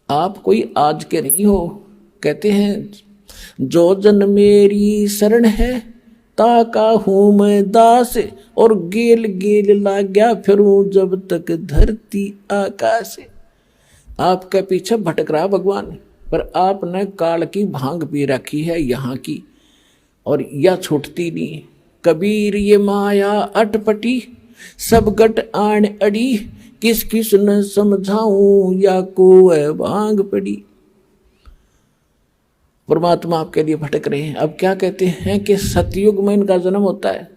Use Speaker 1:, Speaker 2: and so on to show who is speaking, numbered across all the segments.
Speaker 1: आप कोई आज के नहीं हो। कहते हैं जो जन मेरी शरण है ताका हूं मैं दास, और गेल गेल लाग्या फिरूं जब तक धरती आकाश। आपके पीछे भटक रहा भगवान, पर आपने काल की भांग पी रखी है यहाँ की, और यह छूटती नहीं। कबीर ये माया अटपटी सब गट आन अड़ी, किस किस न समझाऊं या को है भांग पड़ी। परमात्मा आपके लिए भटक रहे हैं। अब क्या कहते हैं कि सतयुग में इनका जन्म होता है,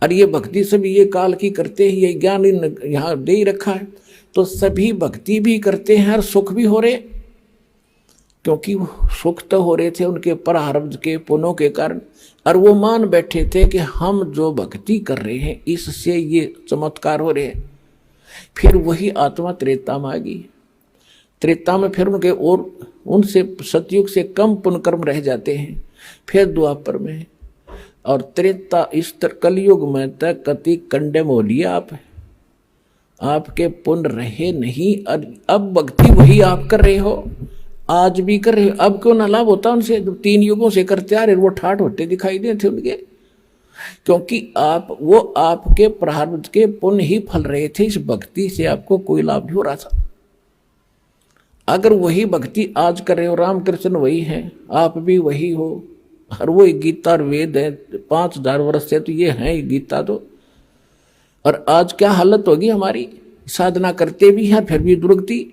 Speaker 1: और ये भक्ति सभी ये काल की करते हैं, ये ज्ञान यहाँ दे ही रखा है, तो सभी भक्ति भी करते हैं और सुख भी हो रहे, क्योंकि सुख तो हो रहे थे उनके प्रारब्ध के पुण्यों के कारण, और वो मान बैठे थे कि हम जो भक्ति कर रहे हैं इससे ये चमत्कार हो रहे हैं। फिर वही आत्मा त्रेता में आ गई। त्रेता में फिर उनके और उनसे सतयुग से कम पुण्य कर्म रह जाते हैं, फिर द्वापर में, और त्रेता इस कलयुग में तक कति कंडेम हो लिया आपके पुण्य रहे नहीं। अब भक्ति वही आप कर रहे हो, आज भी कर रहे हो। अब क्यों ना लाभ होता उनसे, जो 3 युगों से करते आ रहे, वो ठाठ होते दिखाई देते उनके, क्योंकि वो आपके प्रारब्ध के पुण्य ही फल रहे थे। इस भक्ति से आपको कोई लाभ नहीं हो रहा था। अगर वही भक्ति आज कर रहे हो, रामकृष्ण वही है, आप भी वही हो, और वो गीता और वेद है 5000 वर्ष से, तो ये है गीता तो। और आज क्या हालत होगी हमारी, साधना करते भी हैं फिर भी दुर्गति।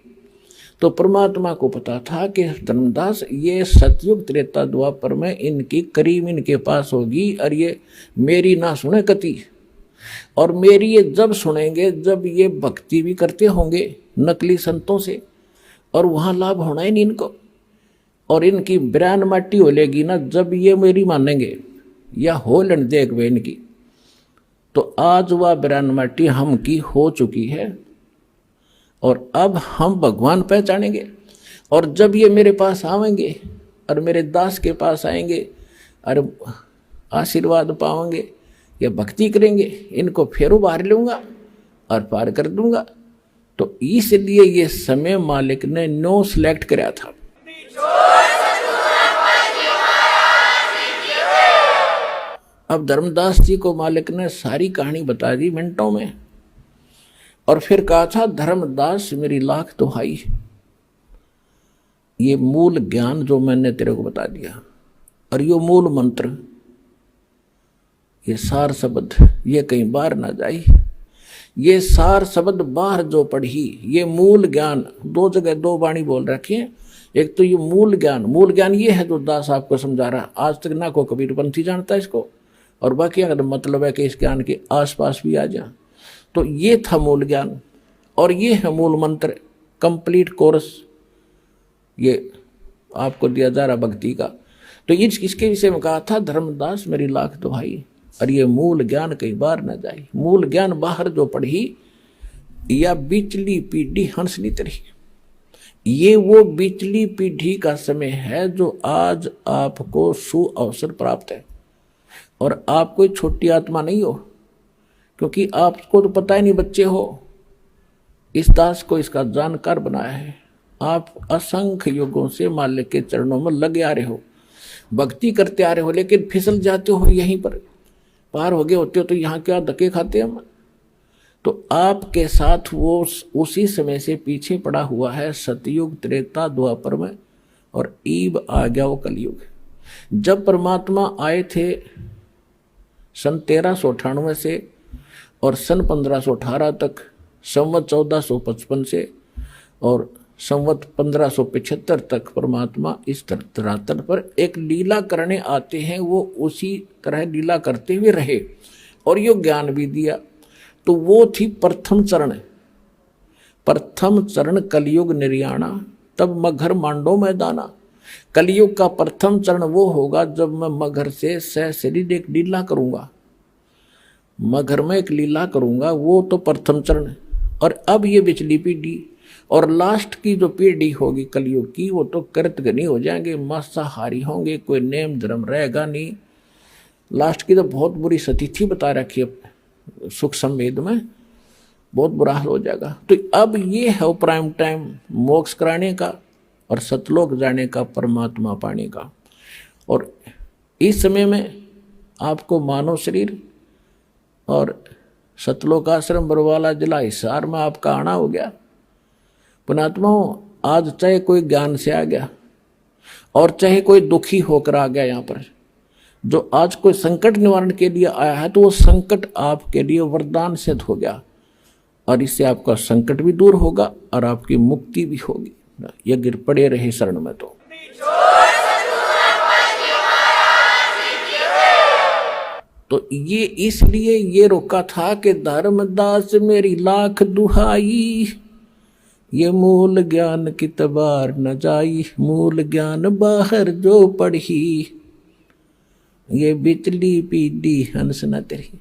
Speaker 1: तो परमात्मा को पता था कि धर्मदास ये सतयुग त्रेता द्वापर में इनकी करीब इनके पास होगी, और ये मेरी ना सुने कति, और मेरी ये जब सुनेंगे जब ये भक्ति भी करते होंगे नकली संतों से, और वहाँ लाभ होना ही नहीं इनको, और इनकी बिरान माटी हो लेगी ना जब ये मेरी मानेंगे, या हो लेन देख वे इनकी। तो आज वह बिरान माटी हम की हो चुकी है, और अब हम भगवान पहचानेंगे। और जब ये मेरे पास आवेंगे और मेरे दास के पास आएंगे और आशीर्वाद पाएंगे या भक्ति करेंगे, इनको फिर उबार लूँगा और पार कर दूंगा। तो इसलिए ये समय मालिक ने नो सिलेक्ट कराया था। अब धर्मदास जी को मालिक ने सारी कहानी बता दी मिनटों में, और फिर कहा था धर्मदास मेरी लाख दुहाई, ये मूल ज्ञान जो मैंने तेरे को बता दिया, और ये मूल मंत्र, ये सार शब्द, ये कहीं बाहर ना जाए। ये सार शब्द बाहर जो पढ़ी, ये मूल ज्ञान, 2 जगह 2 वाणी बोल रखी है। एक तो ये मूल ज्ञान ये है जो दास आपको समझा रहा। आज तक ना को कबीरपंथी जानता है इसको, और बाकी अगर मतलब है कि इस ज्ञान के आसपास भी आ जा। तो ये था मूल ज्ञान, और ये है मूल मंत्र, कंप्लीट कोर्स ये आपको दिया जा रहा भक्ति का। तो इसके विषय में कहा था धर्मदास मेरी लाख दुहाई, और ये मूल ज्ञान कई बार न जाए। मूल ज्ञान बाहर जो पढ़ी या बिचली पीढ़ी हंसनी तरी, ये वो बिचली पीढ़ी का समय है जो आज आपको सुअवसर प्राप्त है। और आप कोई छोटी आत्मा नहीं हो, क्योंकि आपको तो पता ही नहीं बच्चे हो। इस दास को इसका जानकार बनाया है। आप असंख्य युगों से मालिक के चरणों में लगे आ रहे हो, भक्ति करते आ रहे हो, लेकिन फिसल जाते हो, यहीं पर पार हो गए होते हो तो यहाँ क्या धक्के खाते हम। तो आपके साथ वो उसी समय से पीछे पड़ा हुआ है सतयुग त्रेता द्वापर में, और ईब आ गया वो कलयुग। जब परमात्मा आए थे सन 1398 से और सन 1518 तक, संवत 1455 से और संवत 1575 तक परमात्मा इस धरातल पर एक लीला करने आते हैं। वो उसी तरह लीला करते हुए रहे और यो ज्ञान भी दिया। तो वो थी प्रथम चरण कलयुग निर्याणा, तब मगर मांडो मैदाना। कलयुग का प्रथम चरण वो होगा जब मैं मगर से सशरीर एक लीला करूंगा, मगर में एक लीला करूंगा, वो तो प्रथम चरण। और अब ये पिछली पीढ़ी और लास्ट की जो पीढ़ी होगी कलयुग की, वो तो कृतघ्नी हो जाएंगे, मांसाहारी होंगे, कोई नेम धर्म रहेगा नहीं। लास्ट की तो बहुत बुरी स्थिति बता रखी है सुख संवेद में, बहुत बुरा हाल हो जाएगा। तो अब ये है प्राइम टाइम मोक्ष कराने का, और सतलोक जाने का, परमात्मा पाने का। और इस समय में आपको मानव शरीर और सतलोक आश्रम बरवाला जिला हिसार में आपका आना हो गया। पुणात्माओं, आज चाहे कोई ज्ञान से आ गया और चाहे कोई दुखी होकर आ गया यहाँ पर, जो आज कोई संकट निवारण के लिए आया है, तो वो संकट आपके लिए वरदान सिद्ध हो गया और इससे आपका संकट भी दूर होगा और आपकी मुक्ति भी होगी। ये गिर पड़े रहे शरण में। तो ये इसलिए ये रोका था कि धर्मदास मेरी लाख दुहाई, ये मूल ज्ञान की तबार न जाई, मूल ज्ञान बाहर जो पढ़ी, ये बिचली पीडी हंस न तेरी।